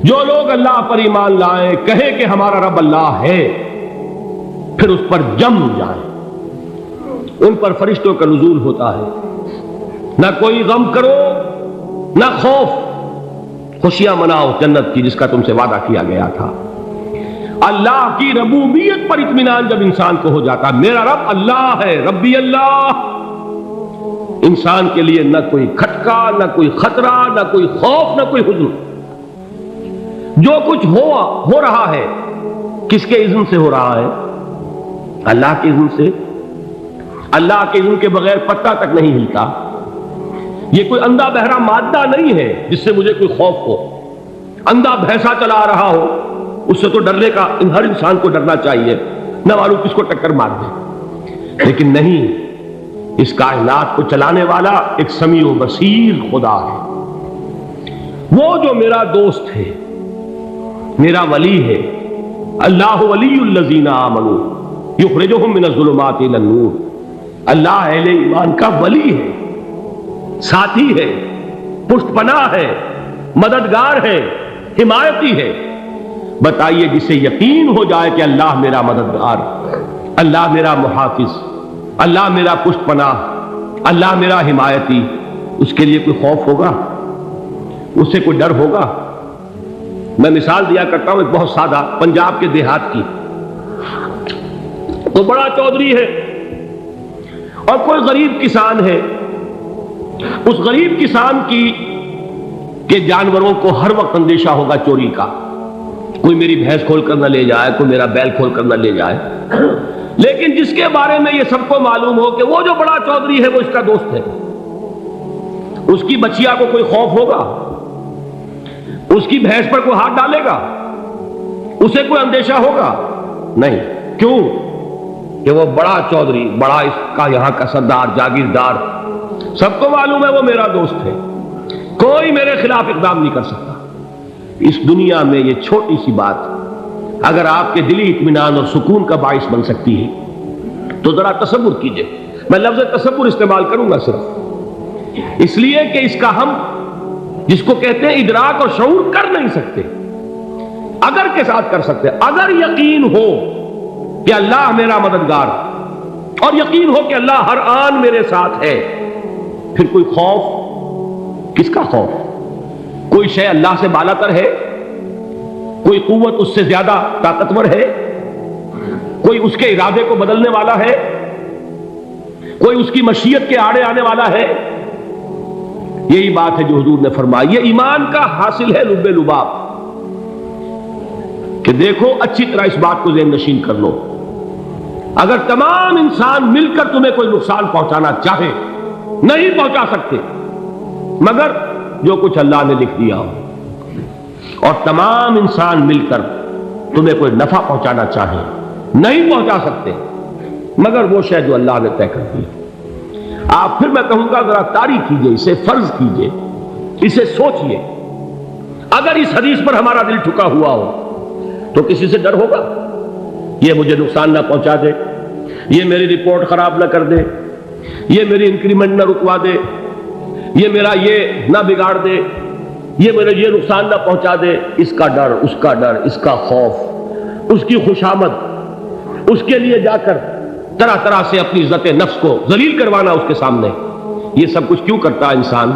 جو لوگ اللہ پر ایمان لائیں، کہیں کہ ہمارا رب اللہ ہے، پھر اس پر جم جائیں، ان پر فرشتوں کا نزول ہوتا ہے۔ نہ کوئی غم کرو نہ خوف، خوشیاں مناؤ جنت کی جس کا تم سے وعدہ کیا گیا تھا۔ اللہ کی ربوبیت پر اطمینان جب انسان کو ہو جاتا، میرا رب اللہ ہے، ربی اللہ، انسان کے لیے نہ کوئی کھٹکا، نہ کوئی خطرہ، نہ کوئی خوف، نہ کوئی حزن۔ جو کچھ ہو رہا ہے کس کے اذن سے ہو رہا ہے؟ اللہ کے اذن سے۔ اللہ کے اذن کے بغیر پتہ تک نہیں ہلتا۔ یہ کوئی اندھا بہرا مادہ نہیں ہے جس سے مجھے کوئی خوف ہو۔ اندھا بھینسا چلا رہا ہو اس سے تو ڈرنے کا ہر انسان کو ڈرنا چاہیے، نہ معلوم کس کو ٹکر مار دے۔ لیکن نہیں، اس کائنات کو چلانے والا ایک سمیع و بصیر خدا ہے۔ وہ جو میرا دوست ہے، میرا ولی ہے، اللہ ولی الذین آمنوا یخرجہم من الظلمات الی النور، اللہ اہل ایمان کا ولی ہے، ساتھی ہے، پشت پناہ ہے، مددگار ہے، حمایتی ہے۔ بتائیے جسے یقین ہو جائے کہ اللہ میرا مددگار، اللہ میرا محافظ، اللہ میرا پشت پناہ، اللہ میرا حمایتی، اس کے لیے کوئی خوف ہوگا؟ اس سے کوئی ڈر ہوگا؟ میں مثال دیا کرتا ہوں ایک بہت سادہ، پنجاب کے دیہات کی۔ تو بڑا چودھری ہے اور کوئی غریب کسان ہے۔ اس غریب کسان کے جانوروں کو ہر وقت اندیشہ ہوگا چوری کا، کوئی میری بھینس کھول کر نہ لے جائے، کوئی میرا بیل کھول کر نہ لے جائے۔ لیکن جس کے بارے میں یہ سب کو معلوم ہو کہ وہ جو بڑا چودھری ہے وہ اس کا دوست ہے، اس کی بچیا کو کوئی خوف ہوگا؟ اس کی بھینس پر کوئی ہاتھ ڈالے گا؟ اسے کوئی اندیشہ ہوگا؟ نہیں۔ کیوں؟ کہ وہ بڑا چودھری، بڑا اس کا یہاں کا سردار، جاگیردار، سب کو معلوم ہے وہ میرا دوست ہے، کوئی میرے خلاف اقدام نہیں کر سکتا۔ اس دنیا میں یہ چھوٹی سی بات اگر آپ کے دلی اطمینان اور سکون کا باعث بن سکتی ہے تو ذرا تصور کیجئے۔ میں لفظ تصور استعمال کروں گا صرف اس لیے کہ اس کا ہم جس کو کہتے ہیں ادراک اور شعور کر نہیں سکتے، اگر کے ساتھ کر سکتے۔ اگر یقین ہو کہ اللہ میرا مددگار اور یقین ہو کہ اللہ ہر آن میرے ساتھ ہے، پھر کوئی خوف؟ کس کا خوف؟ کوئی شے اللہ سے بالا تر ہے؟ کوئی قوت اس سے زیادہ طاقتور ہے؟ کوئی اس کے ارادے کو بدلنے والا ہے؟ کوئی اس کی مشیت کے آڑے آنے والا ہے؟ یہی بات ہے جو حضور نے فرمائی، یہ ایمان کا حاصل ہے لب لباب، کہ دیکھو اچھی طرح اس بات کو ذہن نشین کر لو، اگر تمام انسان مل کر تمہیں کوئی نقصان پہنچانا چاہے نہیں پہنچا سکتے مگر جو کچھ اللہ نے لکھ دیا ہو، اور تمام انسان مل کر تمہیں کوئی نفع پہنچانا چاہے نہیں پہنچا سکتے مگر وہ شے جو اللہ نے طے کر دی۔ آپ پھر میں کہوں گا ذرا طاری کیجئے، اسے فرض کیجئے، اسے سوچئے، اگر اس حدیث پر ہمارا دل ٹھکا ہوا ہو تو کسی سے ڈر ہوگا؟ یہ مجھے نقصان نہ پہنچا دے، یہ میری رپورٹ خراب نہ کر دے، یہ میری انکریمنٹ نہ رکوا دے، یہ میرا یہ نہ بگاڑ دے، یہ میرے یہ نقصان نہ پہنچا دے۔ اس کا ڈر، اس کا ڈر، اس کا خوف، اس کی خوشامد، اس کے لیے جا کر طرح طرح سے اپنی عزت نفس کو ذلیل کروانا اس کے سامنے، یہ سب کچھ کیوں کرتا ہے انسان؟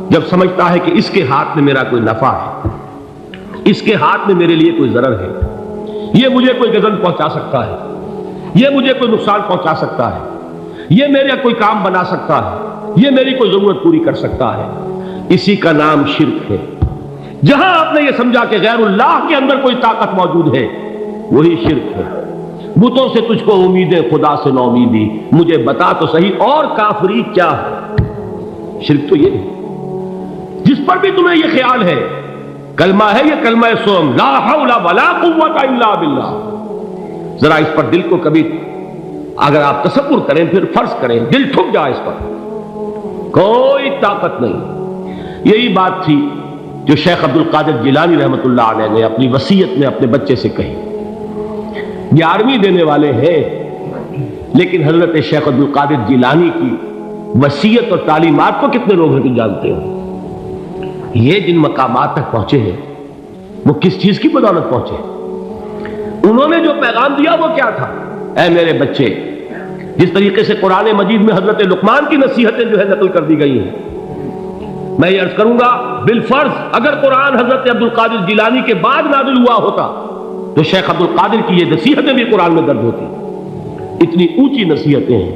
جب سمجھتا ہے کہ اس کے ہاتھ میں میرا کوئی نفع ہے، اس کے ہاتھ میں میرے لیے کوئی ضرر ہے، یہ مجھے کوئی غضب پہنچا سکتا ہے، یہ مجھے کوئی نقصان پہنچا سکتا ہے، یہ میرا کوئی کام بنا سکتا ہے، یہ میری کوئی ضرورت پوری کر سکتا ہے، اسی کا نام شرک ہے۔ جہاں آپ نے یہ سمجھا کہ غیر اللہ کے اندر کوئی طاقت موجود ہے وہی شرک ہے۔ بتوں سے تجھ کو امیدیں، خدا سے نو امیدی، مجھے بتا تو صحیح اور کافری کیا ہے؟ شرک تو یہ ہے جس پر بھی تمہیں یہ خیال ہے، کلمہ ہے یہ کلمہ سوم، لا حول ولا قوت الا باللہ، ذرا اس پر دل کو کبھی اگر آپ تصور کریں، پھر فرض کریں، دل ٹھک جائے اس پر، کوئی طاقت نہیں۔ یہی بات تھی جو شیخ عبد القادر جیلانی رحمۃ اللہ علیہ نے اپنی وصیت میں اپنے بچے سے کہی۔ 11ویں دینے والے ہیں لیکن حضرت شیخ عبد القادر جیلانی کی وصیت اور تعلیمات کو کتنے لوگ ہیں تو جانتے ہو؟ یہ جن مقامات تک پہنچے ہیں وہ کس چیز کی بدولت پہنچے؟ انہوں نے جو پیغام دیا وہ کیا تھا؟ اے میرے بچے، جس طریقے سے قرآن مجید میں حضرت لقمان کی نصیحتیں جو ہے نقل کر دی گئی ہیں، میں یہ عرض کروں گا بالفرض اگر قرآن حضرت عبد القادر جیلانی کے بعد نازل ہوا ہوتا تو شیخ عبد القادر کی یہ نصیحتیں بھی قرآن میں درج ہوتی. اتنی اونچی نصیحتیں ہیں.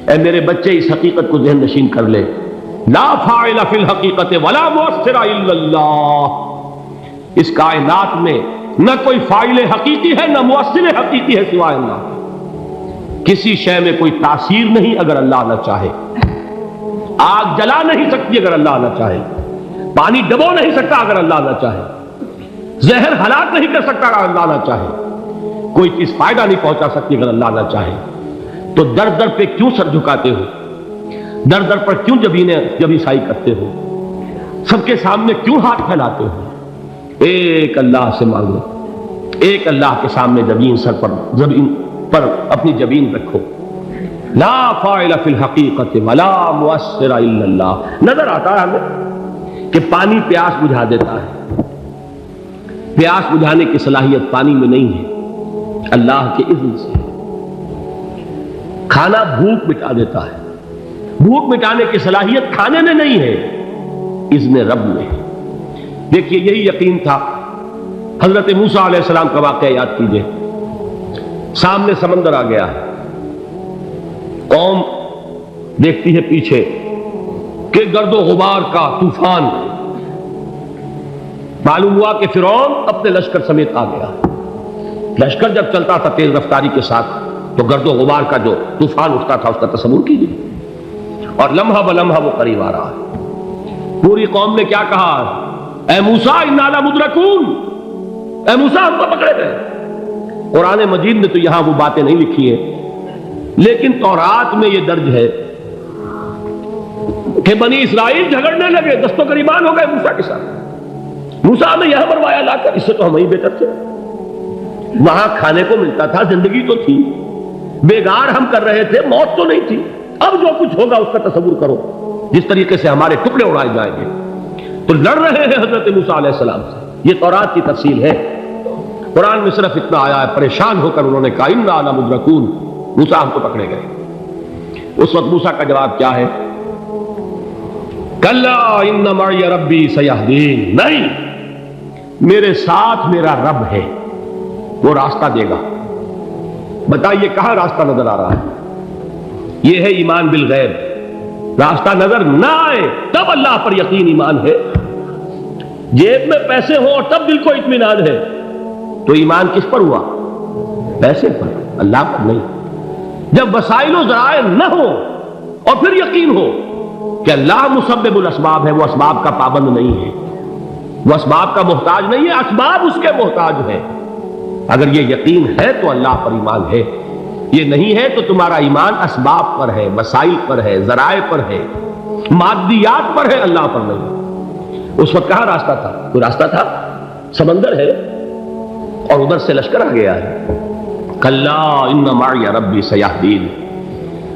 اے میرے بچے، اس حقیقت کو ذہن نشین کر لے، لا فاعل فی الحقیقت ولا مؤثر الا اللہ. اس کائنات میں نہ کوئی فاعل حقیقی ہے نہ مؤثر حقیقی ہے سوائے اللہ. کسی شے میں کوئی تاثیر نہیں اگر اللہ نہ چاہے. آگ جلا نہیں سکتی اگر اللہ نہ چاہے. پانی ڈبو نہیں سکتا اگر اللہ نہ چاہے. زہر ہلاک نہیں کر سکتا اگر اللہ نہ چاہے. کوئی چیز فائدہ نہیں پہنچا سکتی اگر اللہ نہ چاہے. تو در در پہ کیوں سر جھکاتے ہو؟ در در پر کیوں جبیں سائی کرتے ہو؟ سب کے سامنے کیوں ہاتھ پھیلاتے ہو؟ ایک اللہ سے مانگو، ایک اللہ کے سامنے زمین پر اپنی جبین رکھو. لا فاعل فی الحقیقت ولا مؤثر الا اللہ. نظر آتا ہے ہمیں کہ پانی پیاس بجھا دیتا ہے. پیاس بجھانے کی صلاحیت پانی میں نہیں ہے، اللہ کے اذن سے. کھانا بھوک مٹا دیتا ہے. بھوک مٹانے کی صلاحیت کھانے میں نہیں ہے، اذن رب میں. دیکھیے یہی یقین تھا. حضرت موسیٰ علیہ السلام کا واقعہ یاد کیجئے. سامنے سمندر آ گیا ہے. قوم دیکھتی ہے پیچھے کہ گرد و غبار کا طوفان. معلوم ہوا کہ فرعون اپنے لشکر سمیت آ گیا. لشکر جب چلتا تھا تیز رفتاری کے ساتھ تو گرد و غبار کا جو طوفان اٹھتا تھا اس کا تصور کیجیے. اور لمحہ بلمحہ وہ قریب آ رہا ہے. پوری قوم نے کیا کہا؟ اے موسیٰ انا لمدرکون، اے موسیٰ ہم کو پکڑے گئے. قرآن مجید نے تو یہاں وہ باتیں نہیں لکھی ہیں، لیکن تورات میں یہ درج ہے کہ بنی اسرائیل جھگڑنے لگے، دست و گریبان ہو گئے موسیٰ کے ساتھ. موسیٰ نے یہاں مروایا لا کر، اس سے تو ہم ہی بہتر تھے. وہاں کھانے کو ملتا تھا، زندگی تو تھی، بیگار ہم کر رہے تھے، موت تو نہیں تھی. اب جو کچھ ہوگا اس کا تصور کرو، جس طریقے سے ہمارے ٹکڑے اڑائے جائیں گے. تو لڑ رہے ہیں حضرت موسیٰ علیہ السلام سے. یہ تورات کی تفصیل ہے. قرآن میں صرف اتنا آیا ہے، پریشان ہو کر انہوں نے کہا انا لمدرکون، موسیٰ ہم کو پکڑے گئے. اس وقت موسیٰ کا جواب کیا ہے؟ کلا ان معی ربی سیہدین. نہیں، میرے ساتھ میرا رب ہے، وہ راستہ دے گا. بتائیے کہاں راستہ نظر آ رہا ہے؟ یہ ہے ایمان بالغیب. راستہ نظر نہ آئے تب اللہ پر یقین ایمان ہے. جیب میں پیسے ہوں اور تب دل کو اطمینان ہے تو ایمان کس پر ہوا؟ پیسے پر، اللہ پر نہیں. جب وسائل و ذرائع نہ ہو اور پھر یقین ہو کہ اللہ مسبب الاسباب ہے، وہ اسباب کا پابند نہیں ہے، وہ اسباب کا محتاج نہیں ہے، اسباب اس کے محتاج ہے. اگر یہ یقین ہے تو اللہ پر ایمان ہے. یہ نہیں ہے تو تمہارا ایمان اسباب پر ہے، وسائل پر ہے، ذرائع پر ہے، مادیات پر ہے، اللہ پر نہیں. اس وقت کہاں راستہ تھا؟ کوئی راستہ تھا؟ سمندر ہے اور ادھر سے لشکر آ گیا ہے. کلا ان معی ربی سیہدین.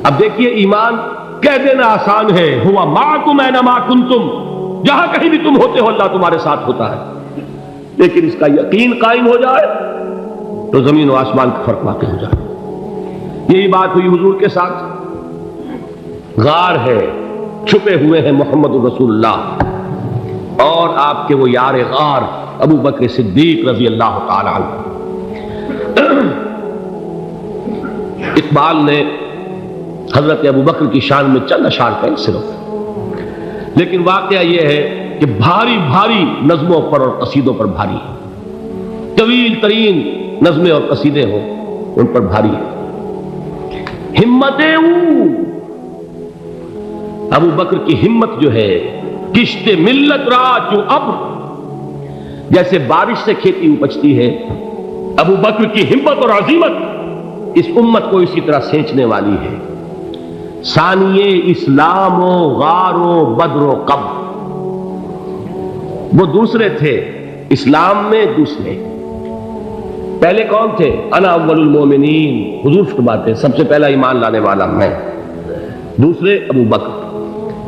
اب دیکھیے ایمان کہہ دینا آسان ہے، ہوا معکم اینما کنتم، جہاں کہیں بھی تم ہوتے ہو اللہ تمہارے ساتھ ہوتا ہے. لیکن اس کا یقین قائم ہو جائے تو زمین و آسمان کا فرق واقع ہو جائے. یہی بات ہوئی حضور کے ساتھ. غار ہے، چھپے ہوئے ہیں محمد رسول اللہ اور آپ کے وہ یار غار ابو بکر صدیق رضی اللہ تعالی عنہ. اقبال نے حضرت ابو بکر کی شان میں چند اشعار کہیں صرف، لیکن واقعہ یہ ہے کہ بھاری بھاری نظموں پر اور قصیدوں پر بھاری ہے. طویل ترین نظمیں اور قصیدے ہوں ان پر بھاری ہے. ہمتیں ابو بکر کی ہمت جو ہے، کشت ملت را جو اب، جیسے بارش سے کھیتی اپجتی ہے، ابو بکر کی ہمت اور عزیمت اس امت کو اسی طرح سینچنے والی ہے. ثانیے اسلام و غار و بدر و قب، وہ دوسرے تھے اسلام میں. دوسرے پہلے کون تھے؟ انا اول المومنین، حضور فرماتے ہیں سب سے پہلا ایمان لانے والا میں. دوسرے ابو بکر.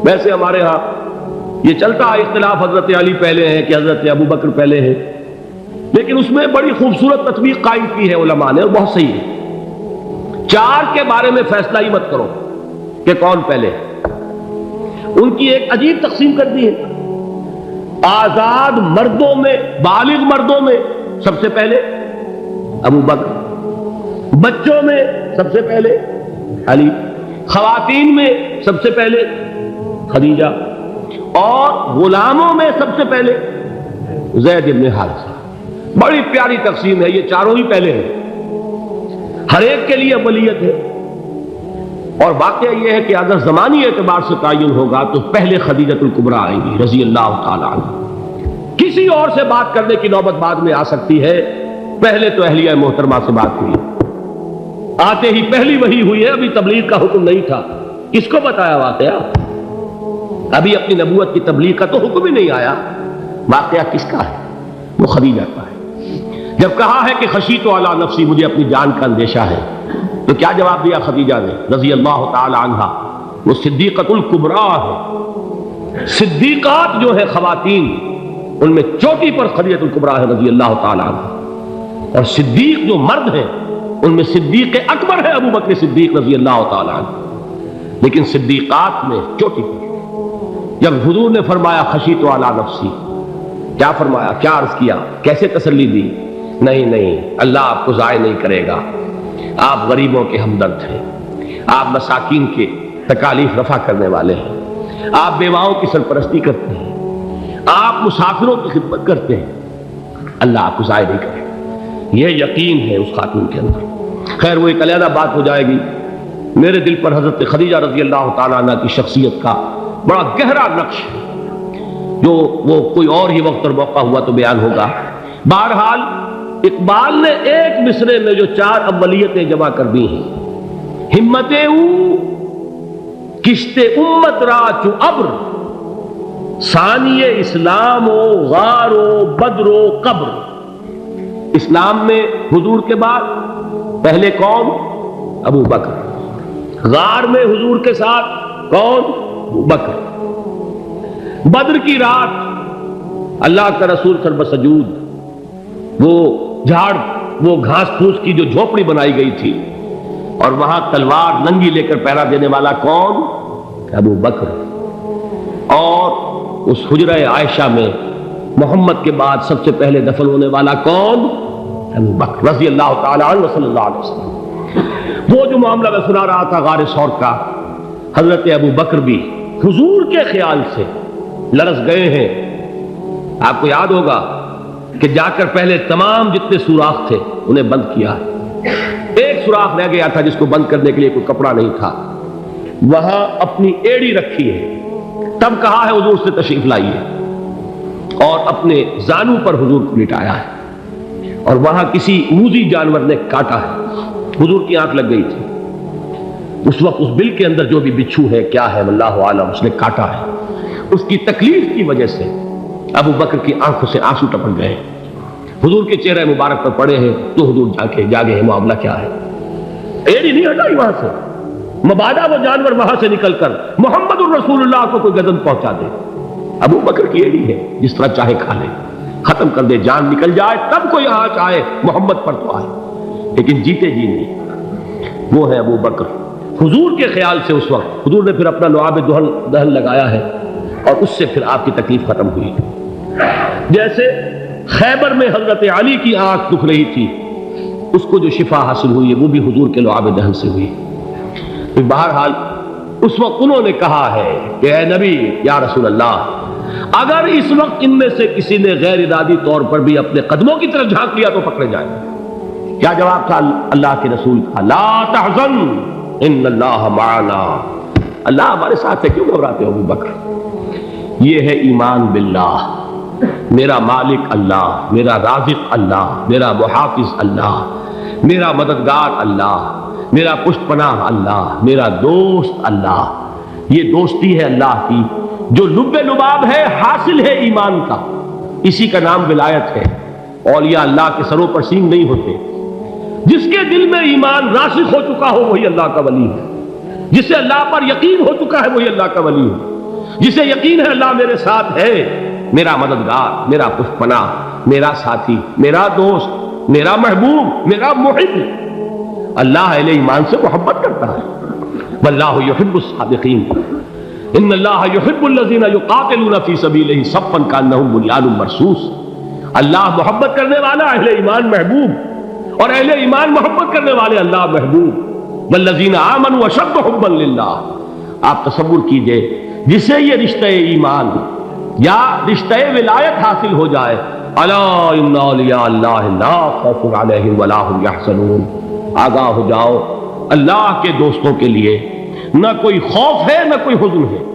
ویسے ہمارے ہاں یہ چلتا ہے اختلاف، حضرت علی پہلے ہیں کہ حضرت ابو بکر پہلے ہیں. لیکن اس میں بڑی خوبصورت تطبیق قائم کی ہے علماء نے، اور بہت صحیح ہے۔ 4 کے بارے میں فیصلہ ہی مت کرو کہ کون پہلے، ان کی ایک عجیب تقسیم کر دی ہے۔ آزاد مردوں میں، بالغ مردوں میں سب سے پہلے ابو بکر، بچوں میں سب سے پہلے علی، خواتین میں سب سے پہلے خدیجہ، اور غلاموں میں سب سے پہلے زید بن حارثہ۔ بڑی پیاری تقسیم ہے، یہ چاروں ہی پہلے ہیں، ہر ایک کے لیے اولیت ہے۔ اور واقعہ یہ ہے کہ اگر زمانی اعتبار سے تعین ہوگا تو پہلے خدیجۃ الکبریٰ آئیں گی رضی اللہ تعالی عنہ۔ کسی اور سے بات کرنے کی نوبت بعد میں آ سکتی ہے، پہلے تو اہلیہ محترمہ سے بات ہوئی، آتے ہی پہلی وحی ہوئی ہے، ابھی تبلیغ کا حکم نہیں تھا۔ کس کو بتایا واقعہ؟ ابھی اپنی نبوت کی تبلیغ کا تو حکم ہی نہیں آیا۔ واقعہ کس کا ہے؟ وہ خدیجہ کا ہے۔ جب کہا ہے کہ خشیت علی نفسی، مجھے اپنی جان کا اندیشہ ہے، تو کیا جواب دیا خدیجہ نے رضی اللہ تعالی عنہا؟ وہ صدیقۃ الکبریٰ ہے۔ صدیقات جو ہے خواتین، ان میں چوٹی پر خدیجۃ الکبریٰ ہے رضی اللہ تعالی عنہ، اور صدیق جو مرد ہیں ان میں صدیق اکبر ہے ابو بکر صدیق رضی اللہ تعالی عنہ، لیکن صدیقات میں چوٹی پر۔ جب حضور نے فرمایا خشیت علی نفسی، کیا فرمایا، کیا عرض کیا، کیسے تسلی دی؟ نہیں، اللہ آپ کو ضائع نہیں کرے گا، آپ غریبوں کے ہمدرد ہیں، آپ مساکین کے تکالیف رفع کرنے والے ہیں، آپ بیواؤں کی سرپرستی کرتے ہیں، آپ مسافروں کی خدمت کرتے ہیں، اللہ آپ کو ضائع نہیں کرے گا۔ یہ یقین ہے اس خاتون کے اندر۔ خیر وہ ایک علیحدہ بات ہو جائے گی۔ میرے دل پر حضرت خدیجہ رضی اللہ تعالیٰ عنہ کی شخصیت کا بڑا گہرا نقش ہے، جو وہ کوئی اور ہی وقت اور موقع ہوا تو بیان ہوگا۔ بہرحال اقبال نے ایک مصرے میں جو 4 اولیتیں جمع کر دی ہیں، ہمت او کشت امت را چو ابر، ثانی اسلام و غار و بدر و قبر۔ اسلام میں حضور کے بعد پہلے کون؟ ابو بکر۔ غار میں حضور کے ساتھ کون؟ ابو بکر۔ بدر کی رات اللہ کا رسول سر بسجود، وہ جھاڑ، وہ گھاس پھوس کی جو جھوپڑی بنائی گئی تھی، اور وہاں تلوار ننگی لے کر پہرا دینے والا کون؟ ابو بکر۔ اور اس حجرہ عائشہ میں محمد کے بعد سب سے پہلے دفن ہونے والا کون؟ ابو بکر رضی اللہ تعالی عنہ صلی اللہ علیہ وسلم۔ وہ جو معاملہ میں سنا رہا تھا غار ثور کا، حضرت ابو بکر بھی حضور کے خیال سے لرز گئے ہیں۔ آپ کو یاد ہوگا کہ جا کر پہلے تمام جتنے سوراخ تھے انہیں بند کیا، ایک سوراخ رہ گیا تھا جس کو بند کرنے کے لیے کوئی کپڑا نہیں تھا، وہاں اپنی ایڑی رکھی ہے، تب کہا ہے حضور سے تشریف لائیے، اور اپنے زانو پر حضور کو لٹایا ہے، اور وہاں کسی موذی جانور نے کاٹا ہے، حضور کی آنکھ لگ گئی تھی، اس وقت اس بل کے اندر جو بھی بچھو ہے کیا ہے اللہ عالم، اس نے کاٹا ہے، اس کی تکلیف کی وجہ سے ابو بکر کی آنکھوں سے آنسو ٹپک گئے، حضور کے چہرے مبارک پر پڑے ہیں، تو حضور جاگے ہیں، معاملہ کیا ہے؟ ایڑی نہیں ہٹائی وہاں سے، مبادا وہ جانور وہاں سے نکل کر محمد الرسول اللہ کو کوئی گزن پہنچا دے، ابو بکر کی ایڑی ہے، جس طرح چاہے کھا لے، ختم کر دے، جان نکل جائے تب کوئی آنچ آئے محمد پر تو آئے، لیکن جیتے جی نہیں۔ وہ ہے ابو بکر۔ حضور کے خیال سے اس وقت حضور نے پھر اپنا لعاب دہن لگایا ہے، اور اس سے پھر آپ کی تکلیف ختم ہوئی۔ جیسے خیبر میں حضرت علی کی آنکھ دکھ رہی تھی، اس کو جو شفا حاصل ہوئی ہے وہ بھی حضور کے لعاب دہن سے ہوئی۔ بہرحال اس وقت انہوں نے کہا ہے کہ اے نبی یا رسول اللہ، اگر اس وقت ان میں سے کسی نے غیر ارادی طور پر بھی اپنے قدموں کی طرف جھانک لیا تو پکڑے جائے۔ کیا جواب تھا اللہ کے رسول کا؟ لا تحزن ان اللہ معنا، اللہ ہمارے ساتھ ہے، کیوں گھبراتے ہو ابو بکر؟ یہ ہے ایمان باللہ، میرا مالک اللہ، میرا رازق اللہ، میرا محافظ اللہ، میرا مددگار اللہ، میرا پشت پناہ اللہ، میرا دوست اللہ۔ یہ دوستی ہے اللہ کی جو لب لباب ہے، حاصل ہے ایمان کا، اسی کا نام ولایت ہے۔ اولیاء اللہ کے سروں پر سینگ نہیں ہوتے، جس کے دل میں ایمان راسخ ہو چکا ہو وہی اللہ کا ولی ہے، جسے اللہ پر یقین ہو چکا ہے وہی اللہ کا ولی ہے، جسے یقین ہے اللہ میرے ساتھ ہے، میرا مددگار، میرا پشت پناہ، میرا ساتھی، میرا دوست، میرا محبوب، میرا محب۔ اللہ اہل ایمان سے محبت کرتا ہے۔ واللہ یحب الصادقین، ان اللہ یحب الذین یقاتلون فی سبیلہ صفا کانہم بنیان مرصوص۔ اللہ محبت کرنے والا، اہل ایمان محبوب، اور اہل ایمان محبت کرنے والے اللہ محبوب۔ والذین آمنوا اشد حبا للہ۔ آپ تصور کیجئے جسے یہ رشتہ ایمان یا رشتہ ولایت حاصل ہو جائے، الا ان اولیاء اللہ لا خوف علیہم ولا هم یحزنون، آگاہ ہو جاؤ اللہ کے دوستوں کے لیے نہ کوئی خوف ہے نہ کوئی حزن ہے۔